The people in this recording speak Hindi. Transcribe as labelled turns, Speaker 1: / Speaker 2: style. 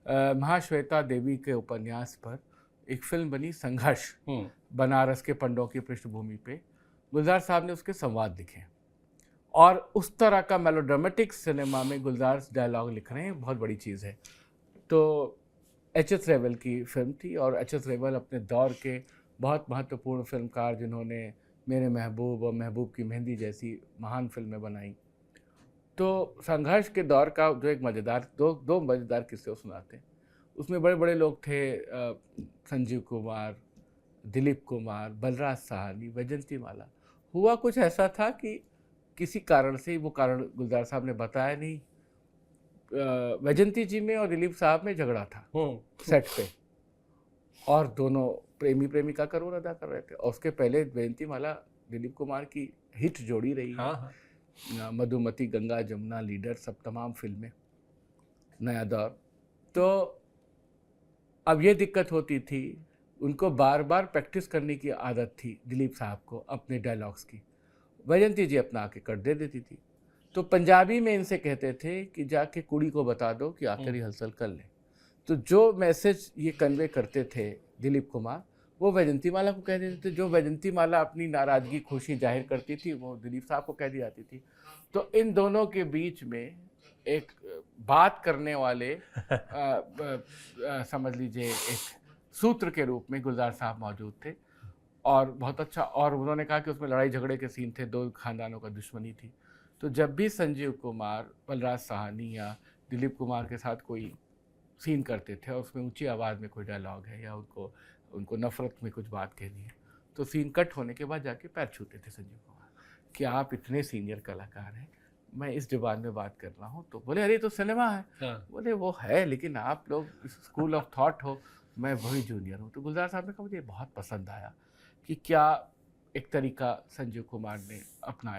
Speaker 1: महाश्वेता देवी के उपन्यास पर एक फिल्म बनी संघर्ष, बनारस के पंडों की पृष्ठभूमि पे। गुलजार साहब ने उसके संवाद लिखे और उस तरह का मेलोड्रामेटिक सिनेमा में गुलजार डायलॉग लिख रहे हैं, बहुत बड़ी चीज़ है। तो एच.एस. रेवल की फिल्म थी और एच.एस. रेवल अपने दौर के बहुत महत्वपूर्ण फिल्मकार जिन्होंने मेरे महबूब और महबूब की मेहंदी जैसी महान फिल्में बनाई। तो संघर्ष के दौर का जो एक मज़ेदार दो मज़ेदार किस्से सुनाते हैं। उसमें बड़े बड़े लोग थे, संजीव कुमार, दिलीप कुमार, बलराज साहनी, वैजंती माला। हुआ कुछ ऐसा था कि किसी कारण से, वो कारण गुलजार साहब ने बताया नहीं, वैजंती जी में और दिलीप साहब में झगड़ा था सेट पे, और दोनों प्रेमी प्रेमिका का रोल अदा कर रहे थे। और उसके पहले वैजंती माला दिलीप कुमार की हिट जोड़ी रही है। मधुमती, गंगा जमुना, लीडर, सब तमाम फिल्में, नया दौर। तो अब ये दिक्कत होती थी, उनको बार बार प्रैक्टिस करने की आदत थी दिलीप साहब को अपने डायलॉग्स की। वैजंती जी अपना आके कट दे देती थी। तो पंजाबी में इनसे कहते थे कि जाके कुड़ी को बता दो कि आकर रिहर्सल कर ले। तो जो मैसेज ये कन्वे करते थे दिलीप कुमार, वो वैजंती माला को कह देते थे। जो वैजंती माला अपनी नाराज़गी, खुशी जाहिर करती थी, वो दिलीप साहब को कह दी जाती थी। तो इन दोनों के बीच में एक बात करने वाले समझ लीजिए एक सूत्र के रूप में गुलजार साहब मौजूद थे। और बहुत अच्छा, और उन्होंने कहा कि उसमें लड़ाई झगड़े के सीन थे, दो खानदानों का दुश्मनी थी। तो जब भी संजीव कुमार, बलराज साहनी या दिलीप कुमार के साथ कोई सीन करते थे और उसमें ऊंची आवाज़ में कोई डायलॉग है या उनको नफ़रत में कुछ बात कहनी है, तो सीन कट होने के बाद जाके पैर छूते थे संजीव कुमार कि आप इतने सीनियर कलाकार हैं, मैं इस ज़बान में बात कर रहा हूँ। तो बोले अरे तो सिनेमा है। बोले वो है, लेकिन आप लोग स्कूल ऑफ थॉट हो, मैं वही जूनियर हूँ। तो गुलजार साहब ने कहा मुझे बहुत पसंद आया कि क्या एक तरीका संजीव कुमार ने अपनाया।